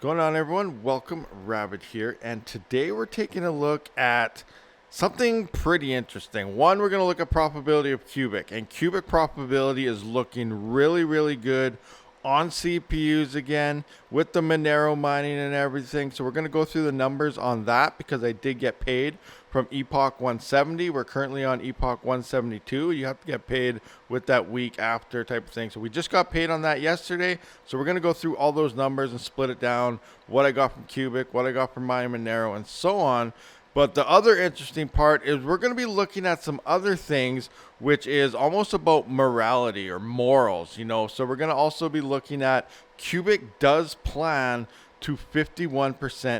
Going on, everyone? Welcome, Rabid here, and today we're taking a look at something pretty interesting. One, we're going to look at probability of Qubic, and Qubic probability is looking really good on CPUs again with the Monero mining and everything. So we're going to go through the numbers on that because I did get paid from Epoch 170. We're currently on Epoch 172. You have to get paid with that week after type of thing. So we just got paid on that yesterday. So we're going to go through all those numbers and split it down, what I got from Qubic, what I got from mining Monero, and so on. But the other interesting part is we're going to be looking at some other things, which is almost about morality or morals, So we're going to also be looking at Qubic does plan to 51%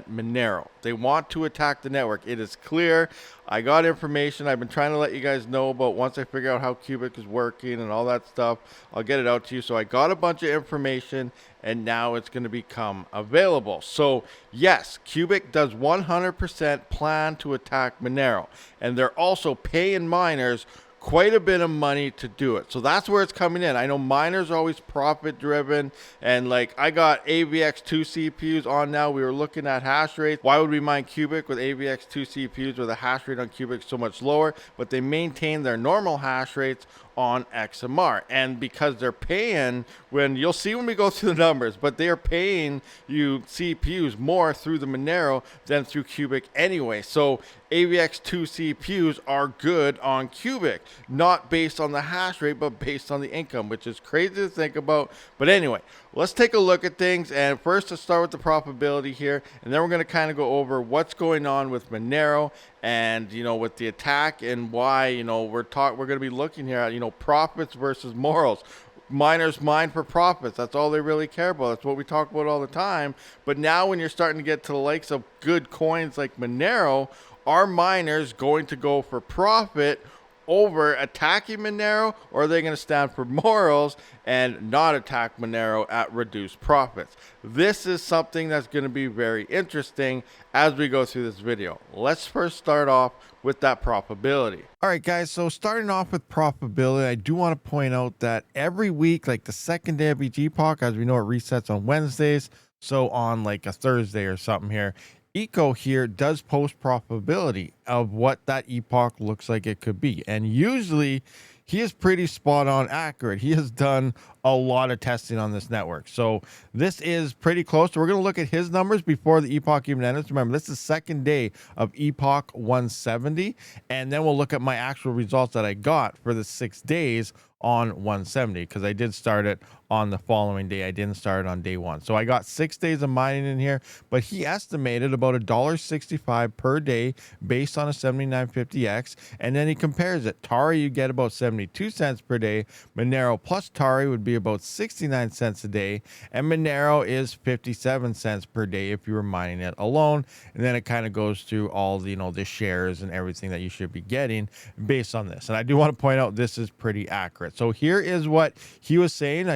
Monero. They want to attack the network. It is clear. I got information. I've been trying to let you guys know about once I figure out how Qubic is working and all that stuff. I'll get it out to you. So I got a bunch of information and now it's going to become available. So yes, Qubic does 100% plan to attack Monero. And they're also paying miners quite a bit of money to do it. So that's where it's coming in. I know miners are always profit driven, and like I got AVX2 CPUs on now. We were looking at hash rates. Why would we mine Qubic with AVX2 CPUs where the hash rate on Qubic is so much lower, but they maintain their normal hash rates on XMR? And because they're paying, when you'll see when we go through the numbers, but they are paying you CPUs more through the Monero than through Qubic anyway. So AVX2 CPUs are good on Qubic, not based on the hash rate, but based on the income, which is crazy to think about. But anyway, let's take a look at things. And first, let's start with the probability here, and then we're going to kind of go over what's going on with Monero and with the attack and why we're going to be looking here at profits versus morals. Miners mine for profits. That's all they really care about. That's what we talk about all the time. But now when you're starting to get to the likes of good coins like Monero, are miners going to go for profit over attacking Monero, or are they going to stand for morals and not attack Monero at reduced profits? This is something that's going to be very interesting as we go through this video. Let's first start off with that probability. All right, guys, so starting off with probability, I do want to point out that every week, like the second day of each epoch, as we know, it resets on Wednesdays. So on like a Thursday or something here, Eco here does post probability of what that epoch looks like it could be. And usually he is pretty spot on accurate. He has done a lot of testing on this network. So this is pretty close. So we're going to look at his numbers before the epoch even ends. Remember, this is second day of Epoch 170. And then we'll look at my actual results that I got for the 6 days on 170, because I did start it on the following day. I didn't start it on day one. So I got 6 days of mining in here, but he estimated about $1.65 per day based on a 7950X. And then he compares it. Tari, you get about 72 cents per day. Monero plus Tari would be about 69 cents a day. And Monero is 57 cents per day if you were mining it alone. And then it kind of goes through all the, the shares and everything that you should be getting based on this. And I do want to point out this is pretty accurate. So here is what he was saying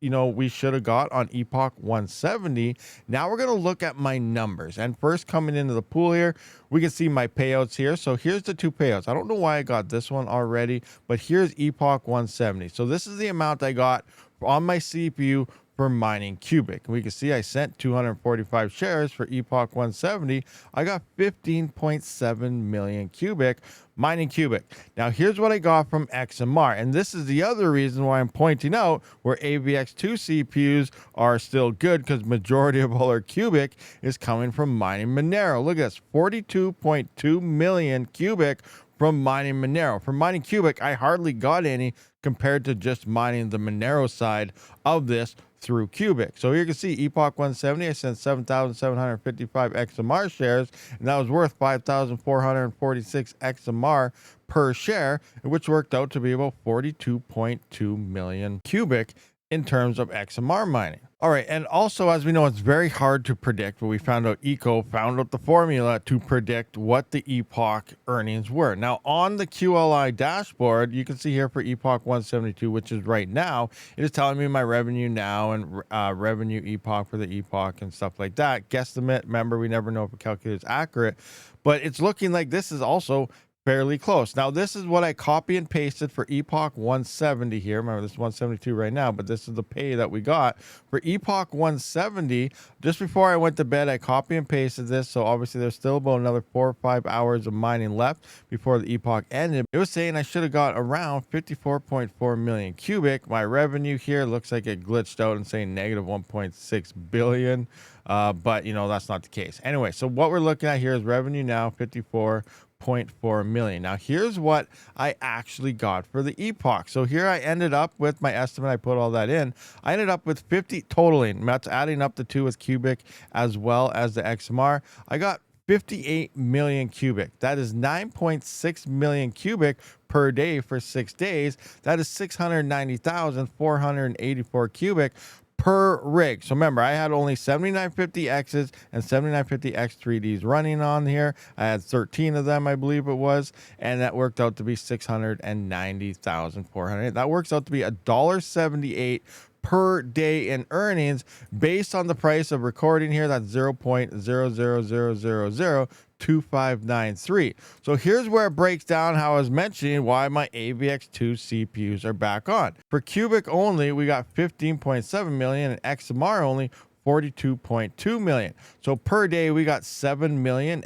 we should have got on Epoch 170. Now we're going to look at my numbers. And first, coming into the pool here, we can see my payouts here. So here's the two payouts. I don't know why I got this one already, but here's Epoch 170. So this is the amount I got on my CPU for mining Qubic. We can see I sent 245 shares for Epoch 170. I got 15.7 million Qubic mining Qubic. Now here's what I got from XMR, and this is the other reason why I'm pointing out where AVX2 CPUs are still good, because majority of all our Qubic is coming from mining Monero. Look at this, 42.2 million Qubic from mining Monero. From mining Qubic, I hardly got any compared to just mining the Monero side of this through Qubic. So here you can see Epoch 170, I sent 7,755 XMR shares, and that was worth 5,446 XMR per share, which worked out to be about 42.2 million Qubic in terms of XMR mining. All right, and also, as we know, it's very hard to predict, but we found out Eco found out the formula to predict what the Epoch earnings were. Now, on the QLI dashboard, you can see here for Epoch 172, which is right now, it is telling me my revenue now and revenue Epoch for the Epoch and stuff like that. Guesstimate, remember, we never know if a calculator is accurate, but it's looking like this is also fairly close. Now, this is what I copy and pasted for Epoch 170 here. Remember, this is 172 right now, but this is the pay that we got for Epoch 170. Just before I went to bed, I copy and pasted this. So obviously there's still about another 4 or 5 hours of mining left before the Epoch ended. It was saying I should have got around 54.4 million cubic. My revenue here looks like it glitched out and saying negative 1.6 billion. But you know, that's not the case. Anyway, so what we're looking at here is revenue now 54.4 million. Now here's what I actually got for the Epoch. So here I ended up with my estimate. I put all that in. I ended up with 50 totaling. That's adding up the two with Qubic as well as the XMR. I got 58 million cubic. That is 9.6 million cubic per day for 6 days. That is 690,484 cubic per rig. So remember, I had only 7950Xs and 7950X3Ds running on here. I had 13 of them, I believe it was, and that worked out to be 690,400. That works out to be $1.78 per day in earnings based on the price of recording here. That's 0.000002593. So here's where it breaks down how I was mentioning why my AVX2 CPUs are back on. For Qubic only, we got 15.7 million, and XMR only 42.2 million. So per day, we got 7 million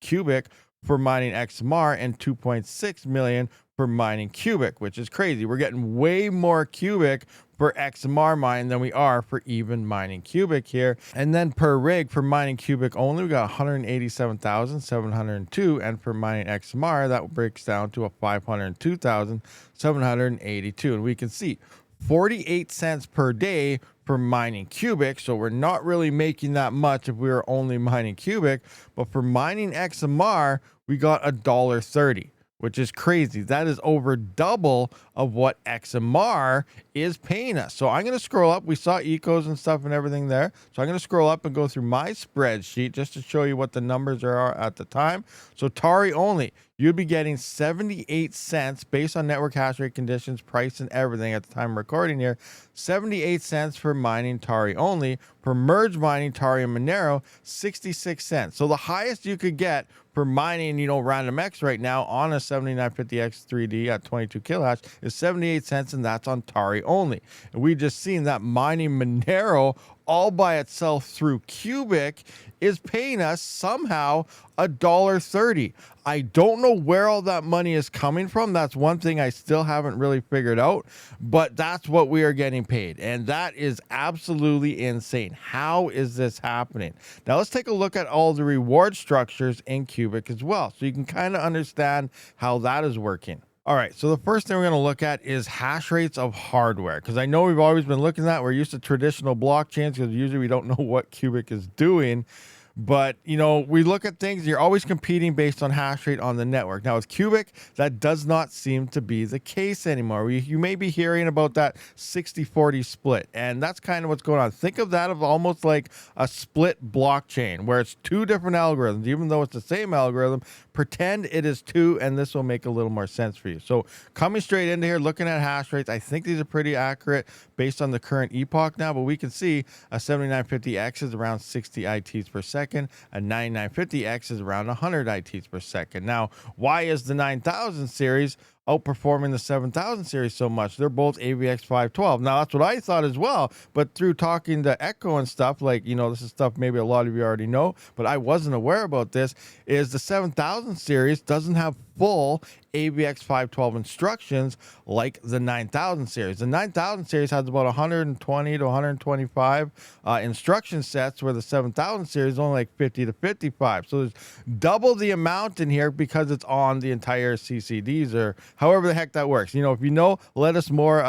cubic for mining XMR and 2.6 million for mining Qubic, which is crazy. We're getting way more cubic for XMR mine than we are for even mining Qubic here. And then per rig for mining Qubic only, we got 187,702, and for mining XMR, that breaks down to a 502,782. And we can see 48 cents per day for mining Qubic. So we're not really making that much if we were only mining Qubic, but for mining XMR, we got $1.30. Which is crazy. That is over double of what XMR is paying us. So I'm going to scroll up. We saw ecos and stuff and everything there. So I'm going to scroll up and go through my spreadsheet just to show you what the numbers are at the time. So Tari only, you'd be getting 78 cents based on network hash rate conditions, price, and everything at the time of recording here. 78 cents for mining Tari only. For merge mining Tari and Monero, 66 cents. So the highest you could get for mining, you know, Random X right now on a 7950X3D at 22 kilohash is 78 cents, and that's on Tari only. And we just seen that mining Monero all by itself through Qubic is paying us somehow $1.30. I don't know where all that money is coming from. That's one thing I still haven't really figured out, but that's what we are getting paid. And that is absolutely insane. How is this happening? Now let's take a look at all the reward structures in Qubic as well, so you can kind of understand how that is working. All right, so the first thing we're going to look at is hash rates of hardware, because I know we've always been looking at, we're used to traditional blockchains because usually we don't know what Qubic is doing. But, you know, we look at things, you're always competing based on hash rate on the network. Now with Qubic, that does not seem to be the case anymore. You may be hearing about that 60-40 split, and that's kind of what's going on. Think of that of almost like a split blockchain where it's two different algorithms, even though it's the same algorithm. Pretend it is two, and this will make a little more sense for you. So coming straight into here, looking at hash rates, I think these are pretty accurate based on the current epoch now, but we can see a 7950X is around 60 ITs per second, a 9950X is around 100 ITs per second. Now, why is the 9000 series outperforming the 7000 series so much? They're both AVX 512. Now that's what I thought as well, but through talking to Echo and stuff, like, you know, this is stuff maybe a lot of you already know, but I wasn't aware about this, is the 7000 series doesn't have full AVX 512 instructions like the 9000 series. The 9000 series has about 120 to 125 instruction sets, where the 7000 series is only like 50 to 55. So there's double the amount in here because it's on the entire CCDs, or however the heck that works. You know, if you know, let us more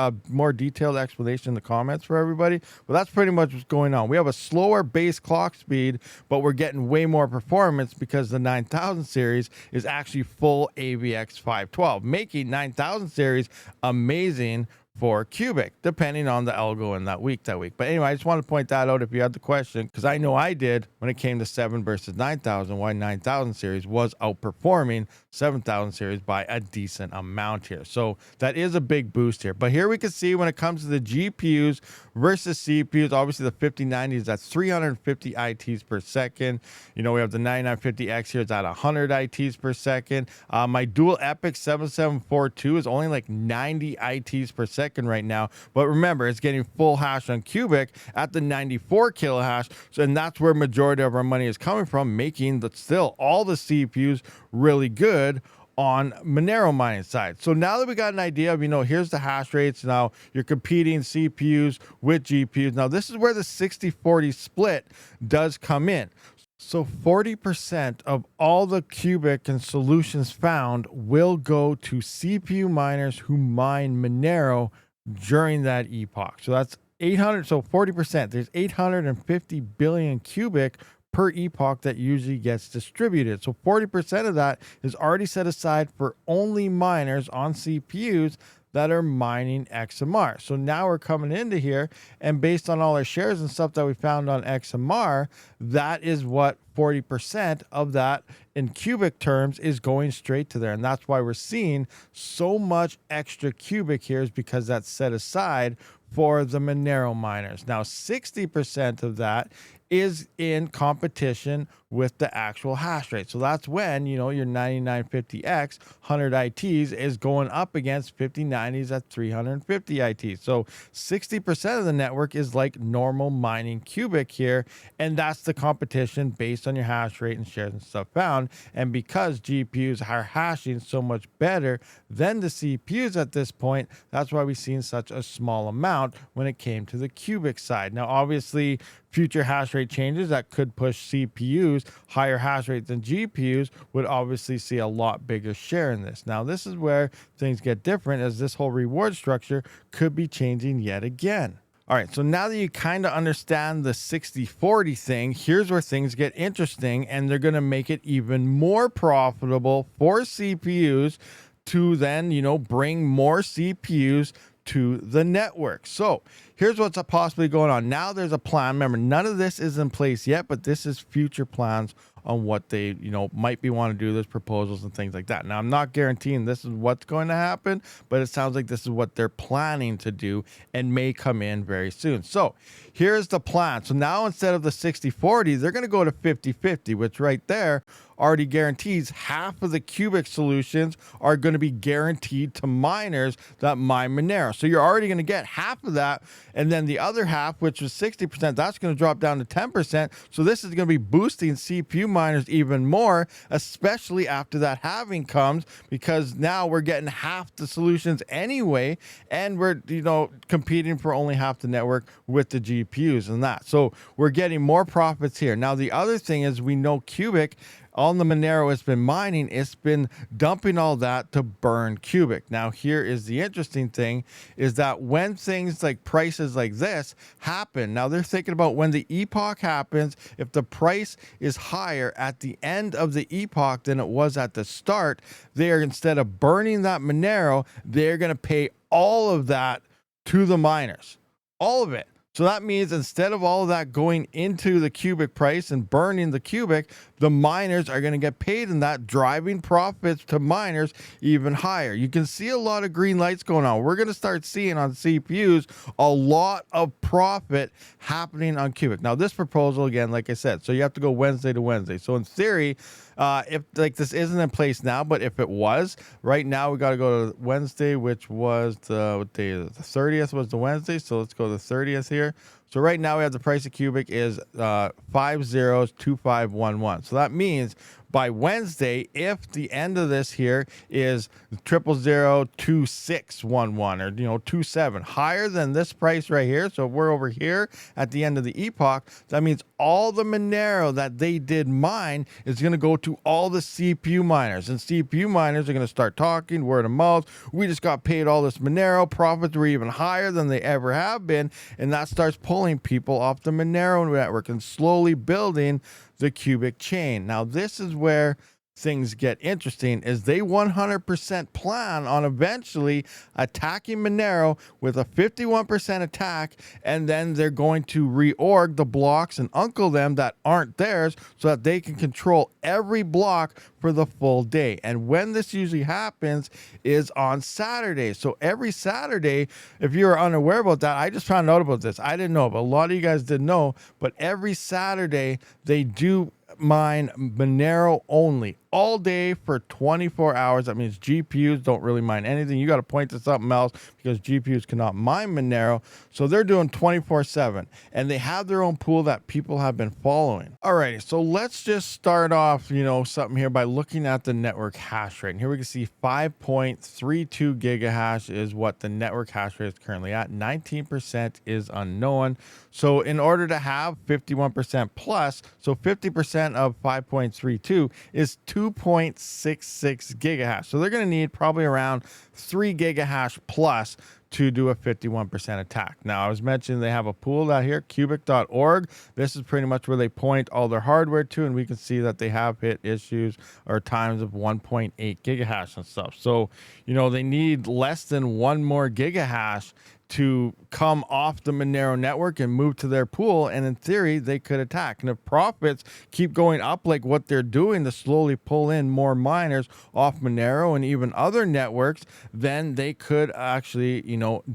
detailed explanation in the comments for everybody. But that's pretty much what's going on. We have a slower base clock speed, but we're getting way more performance because the 9000 series is actually full AVX 512, making 9000 series amazing for Qubic, depending on the algo in that week. But anyway, I just want to point that out if you had the question, because I know I did when it came to 7 versus 9000, why 9000 series was outperforming 7000 series by a decent amount here. So that is a big boost here. But here we can see when it comes to the GPUs versus CPUs, obviously the 5090s, that's 350 ITs per second. You know, we have the 9950X here, it's at 100 ITs per second. My dual Epic 7742 is only like 90 ITs per second right now. But remember, it's getting full hash on Qubic at the 94 kilohash. So, and that's where majority of our money is coming from, making still all the CPUs really good on Monero mining side. So now that we got an idea of, you know, here's the hash rates. Now you're competing CPUs with GPUs. Now this is where the 60-40 split does come in. So 40% of all the Qubic and solutions found will go to CPU miners who mine Monero during that epoch. So that's 800. So 40%, there's 850 billion Qubic per epoch that usually gets distributed. So 40% of that is already set aside for only miners on CPUs that are mining XMR. So now we're coming into here, and based on all our shares and stuff that we found on XMR, that is what 40% of that in Qubic terms is going straight to there. And that's why we're seeing so much extra Qubic here, is because that's set aside for the Monero miners. Now 60% of that is in competition with the actual hash rate. So that's when, you know, your 9950X 100 ITs is going up against 5090s at 350 ITs. So 60% of the network is like normal mining Qubic here, and that's the competition based on your hash rate and shares and stuff found. And because GPUs are hashing so much better than the CPUs at this point, that's why we've seen such a small amount when it came to the Qubic side. Now obviously future hash rate changes that could push CPUs higher hash rate than GPUs would obviously see a lot bigger share in this. Now this is where things get different, as this whole reward structure could be changing yet again. All right, so now that you kind of understand the 60-40 thing, here's where things get interesting, and they're going to make it even more profitable for CPUs to then, you know, bring more CPUs to the network. So here's what's possibly going on. Now there's a plan. Remember, none of this is in place yet, but this is future plans on what they, you know, might be want to do. There's proposals and things like that. Now I'm not guaranteeing this is what's going to happen, but it sounds like this is what they're planning to do and may come in very soon. So here's the plan. So now instead of the 60-40, they're going to go to 50-50, which right there already guarantees half of the Qubic solutions are going to be guaranteed to miners that mine Monero. So you're already going to get half of that, and then the other half, which was 60%, that's going to drop down to 10%. So this is going to be boosting CPU miners even more, especially after that halving comes, because now we're getting half the solutions anyway, and we're, you know, competing for only half the network with the GPUs and that. So we're getting more profits here. Now the other thing is, we know Qubic on the Monero it's been mining, it's been dumping all that to burn Qubic. Now here is the interesting thing, is that when things like prices like this happen, now they're thinking about when the epoch happens, if the price is higher at the end of the epoch than it was at the start, they're, instead of burning that Monero, they're going to pay all of that to the miners, all of it. So that means instead of all of that going into the Qubic price and burning the Qubic, the miners are going to get paid, and that driving profits to miners even higher. You can see a lot of green lights going on. We're going to start seeing on CPUs a lot of profit happening on Qubic. Now this proposal, again, like I said, so you have to go Wednesday to Wednesday. So in theory, if like this isn't in place now, but if it was, right now we got to go to Wednesday, which was what day is it? The 30th was the Wednesday. So let's go to the 30th here. So right now we have the price of Qubic is 502511. So that means by Wednesday, if the end of this here is 00002611, or 27, higher than this price right here, so if we're over here at the end of the epoch, that means all the Monero that they did mine is going to go to all the CPU miners, and CPU miners are going to start talking word of mouth. We just got paid all this Monero, profits were even higher than they ever have been, and that starts pulling people off the Monero network and slowly building the Qubic chain. Now this is where things get interesting is they 100% plan on eventually attacking Monero with a 51% attack, and then they're going to reorg the blocks and uncle them that aren't theirs so that they can control every block for the full day. And when this usually happens is on Saturday. So every Saturday, if you're unaware about that, I just found out about this. I didn't know, but a lot of you guys didn't know, but every Saturday they do mine Monero only all day for 24 hours. That means GPUs don't really mine anything. You got to point to something else because GPUs cannot mine Monero. So they're doing 24/7, and they have their own pool that people have been following. Alrighty, so let's just start off, something here by looking at the network hash rate. And here we can see 5.32 gigahash is what the network hash rate is currently at. 19% is unknown. So in order to have 51% plus, so 50% of 5.32 is 2.66 gigahash. So they're going to need probably around 3 gigahash plus to do a 51% attack. Now, I was mentioning they have a pool out here, Qubic.org. This is pretty much where they point all their hardware to, and we can see that they have hit issues or times of 1.8 gigahash and stuff. So, they need less than one more gigahash to come off the Monero network and move to their pool, and in theory they could attack. And if profits keep going up like what they're doing to slowly pull in more miners off Monero and even other networks, then they could actually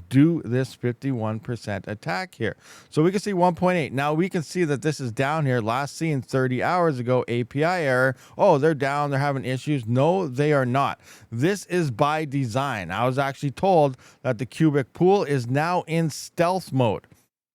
do this 51% attack here. So we can see 1.8. Now we can see that this is down here, last seen 30 hours ago, API error. Oh, they're down, they're having issues. No, they are not. This is by design. I was actually told that the Qubic pool is now in stealth mode.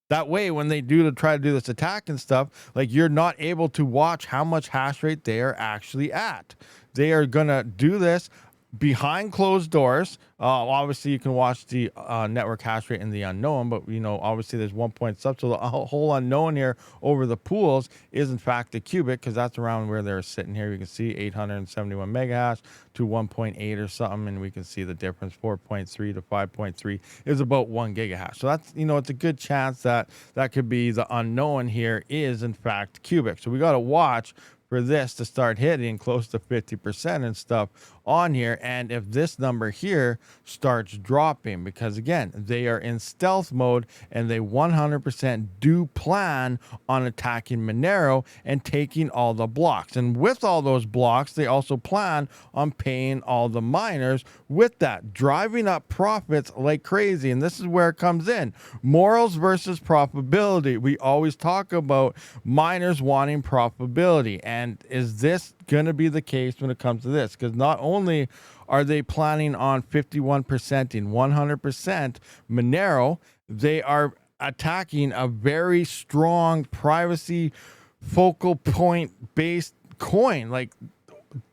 That way, when they try to do this attack and stuff, like, you're not able to watch how much hash rate they are actually at. They are gonna do this behind closed doors. Obviously you can watch the network hash rate in the unknown, but obviously there's 1 point sub, so the whole unknown here over the pools is in fact the Qubic, because that's around where they're sitting here. You can see 871 megahash to 1.8 or something, and we can see the difference. 4.3 to 5.3 is about 1 gigahash. So that's, it's a good chance that could be the unknown here is in fact Qubic. So we got to watch for this to start hitting close to 50% and stuff on here. And if this number here starts dropping, because again, they are in stealth mode and they 100% do plan on attacking Monero and taking all the blocks. And with all those blocks, they also plan on paying all the miners with that, driving up profits like crazy. And this is where it comes in. Morals versus profitability. We always talk about miners wanting profitability. And is this going to be the case when it comes to this? Because not only are they planning on 51% in 100% Monero, they are attacking a very strong privacy focal point based coin. Like,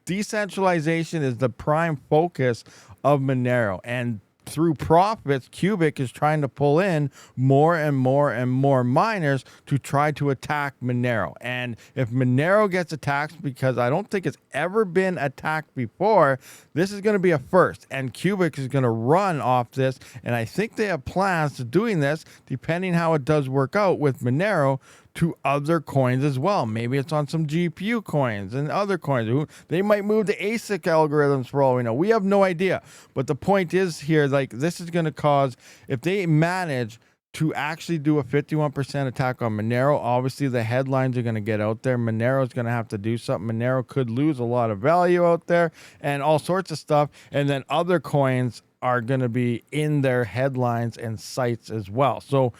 decentralization is the prime focus of Monero, and through profits, Qubic is trying to pull in more and more and more miners to try to attack Monero. And if Monero gets attacked, because I don't think it's ever been attacked before, this is going to be a first. And Qubic is going to run off this. And I think they have plans to doing this, depending how it does work out with Monero, to other coins as well. Maybe it's on some GPU coins and other coins. They might move to ASIC algorithms for all we know. We have no idea. But the point is here, like, this is going to cause, if they manage to actually do a 51% attack on Monero, obviously the headlines are going to get out there. Monero is going to have to do something. Monero could lose a lot of value out there and all sorts of stuff. And then other coins are going to be in their headlines and sites as well. So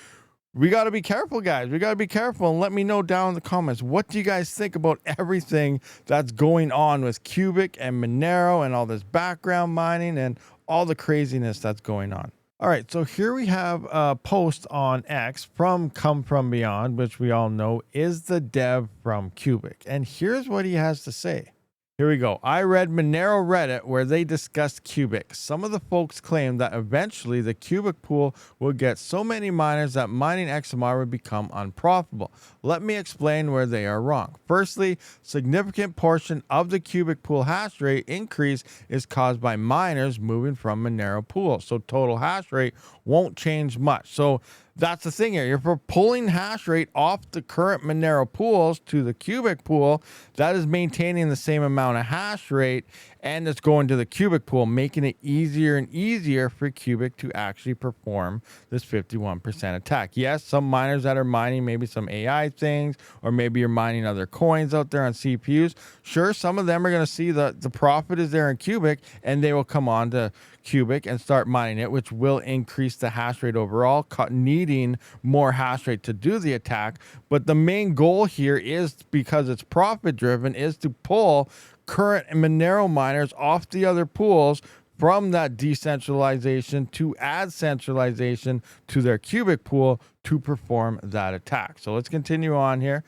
we got to be careful, guys. We got to be careful, and let me know down in the comments. What do you guys think about everything that's going on with Qubic and Monero and all this background mining and all the craziness that's going on? All right, so here we have a post on X from Come From Beyond, which we all know is the dev from Qubic. And here's what he has to say. Here we go. I read Monero Reddit where they discussed Qubic. Some of the folks claim that eventually the Qubic pool will get so many miners that mining XMR would become unprofitable. Let me explain where they are wrong. Firstly, significant portion of the Qubic pool hash rate increase is caused by miners moving from Monero pool. So total hash rate won't change much. So that's the thing here. You're pulling hash rate off the current Monero pools to the Qubic pool. That is maintaining the same amount of hash rate, and it's going to the Qubic pool, making it easier and easier for Qubic to actually perform this 51% attack. Yes, some miners that are mining maybe some AI things, or maybe you're mining other coins out there on CPUs. Sure, some of them are going to see the profit is there in Qubic, and they will come on to Qubic and start mining it, which will increase the hash rate overall, needing more hash rate to do the attack. But the main goal here is, because it's profit driven, is to pull current Monero miners off the other pools from that decentralization to add centralization to their Qubic pool to perform that attack. So let's continue on here.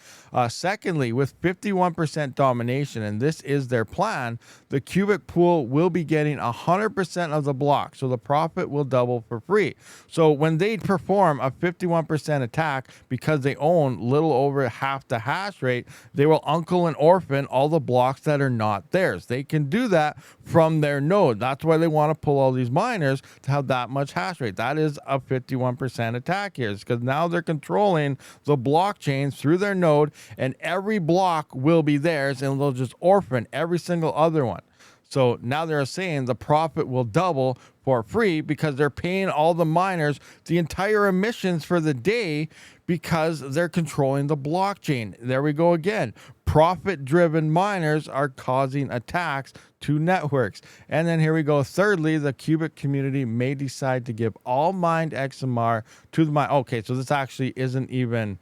Secondly, with 51% domination, and this is their plan, the Qubic pool will be getting 100% of the block. So the profit will double for free. So when they perform a 51% attack, because they own little over half the hash rate, they will uncle and orphan all the blocks that are not theirs. They can do that from their node. That's why they want to pull all these miners to have that much hash rate. That is a 51% attack here, because now they're controlling the blockchain through their node, and every block will be theirs, and they'll just orphan every single other one. So now they're saying the profit will double for free, because they're paying all the miners the entire emissions for the day, because they're controlling the blockchain. There we go again. Profit-driven miners are causing attacks to networks. And then here we go. Thirdly, the Qubic community may decide to give all mined XMR to the mine. Okay, so this actually isn't even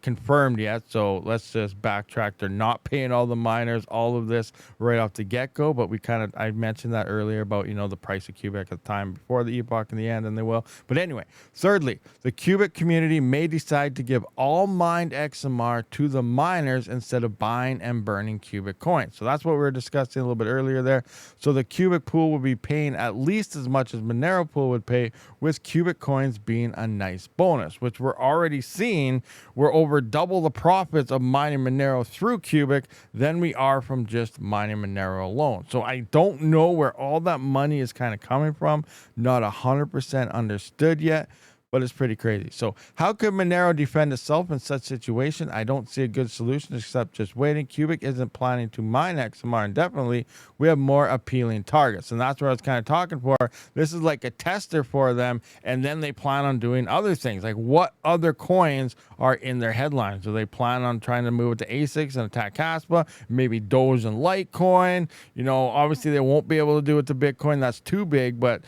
confirmed yet. So let's just backtrack. They're not paying all the miners all of this right off the get-go, but I mentioned that earlier about, the price of Qubic at the time before the epoch and the end, and they will. But anyway, thirdly, the Qubic community may decide to give all mined XMR to the miners instead of buying and burning Qubic coins. So that's what we were discussing a little bit earlier there. So the Qubic pool will be paying at least as much as Monero pool would pay, with Qubic coins being a nice bonus, which we're already seeing. We're over double the profits of mining Monero through Qubic than we are from just mining Monero alone. So I don't know where all that money is kind of coming from. Not 100% understood yet, but it's pretty crazy. So how could Monero defend itself in such situation? I don't see a good solution except just waiting. Qubic isn't planning to mine XMR indefinitely. We have more appealing targets. And that's what I was kind of talking for. This is like a tester for them. And then they plan on doing other things. Like, what other coins are in their headlines? Do they plan on trying to move it to ASICs and attack Kaspa? Maybe Doge and Litecoin? Obviously they won't be able to do it to Bitcoin. That's too big. But,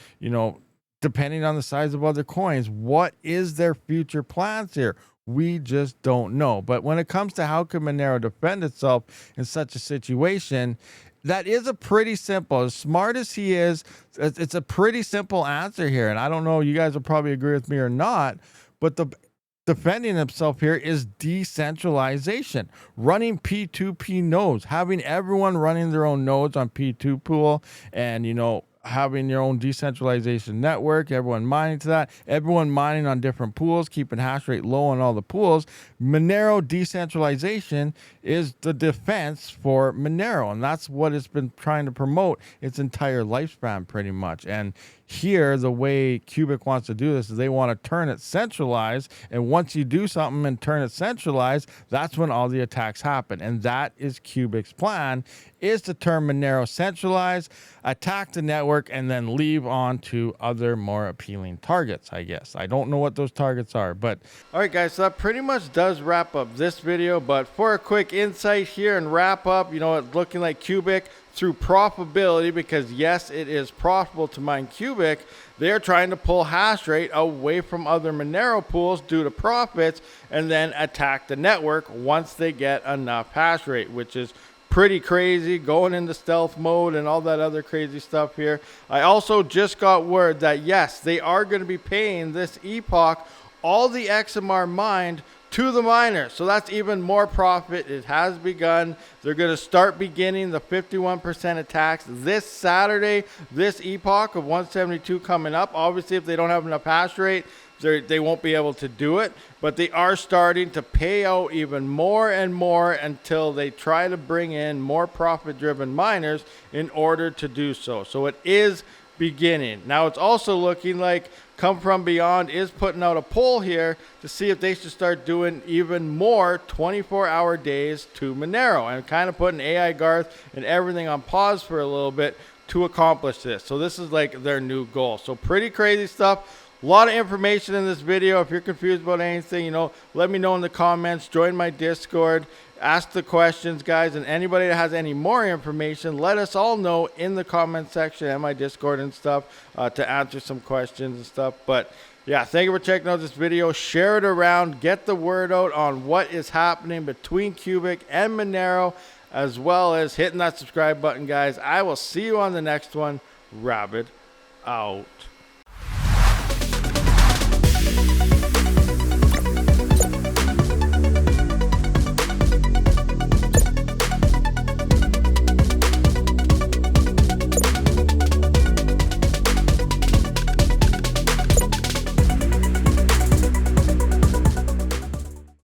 depending on the size of other coins, what is their future plans here? We just don't know. But when it comes to how can Monero defend itself in such a situation, that is a pretty simple, as smart as he is, it's a pretty simple answer here. And I don't know, you guys will probably agree with me or not, but the defending himself here is decentralization, running P2P nodes, having everyone running their own nodes on P2 pool, and, having your own decentralization network, everyone mining to that, everyone mining on different pools, keeping hash rate low on all the pools. Monero decentralization is the defense for Monero, and that's what it's been trying to promote its entire lifespan pretty much. And here, the way Qubic wants to do this is they want to turn it centralized, and once you do something and turn it centralized, that's when all the attacks happen. And that is Qubic's plan, is to turn Monero centralized, attack the network, and then leave on to other more appealing targets, I guess. I don't know what those targets are, but all right, guys, so that pretty much does wrap up this video. But for a quick insight here and wrap up, it's looking like Qubic, through profitability, because yes, it is profitable to mine Qubic, they're trying to pull hash rate away from other Monero pools due to profits, and then attack the network once they get enough hash rate, which is pretty crazy, going into stealth mode and all that other crazy stuff here. I also just got word that yes, they are going to be paying this epoch all the XMR mined to the miners. So that's even more profit. It has begun. They're going to start beginning the 51% attacks this Saturday, this epoch of 172 coming up. Obviously, if they don't have enough hash rate, they won't be able to do it, but they are starting to pay out even more and more until they try to bring in more profit-driven miners in order to do so. So it is beginning. Now it's also looking like Come From Beyond is putting out a poll here to see if they should start doing even more 24-hour days to Monero, and kind of putting AI Garth and everything on pause for a little bit to accomplish this. So this is like their new goal. So pretty crazy stuff. A lot of information in this video. If you're confused about anything, let me know in the comments. Join my Discord. Ask the questions, guys. And anybody that has any more information, let us all know in the comment section and my Discord and stuff to answer some questions and stuff. But yeah, thank you for checking out this video. Share it around. Get the word out on what is happening between Qubic and Monero, as well as hitting that subscribe button, guys. I will see you on the next one. Rabid out.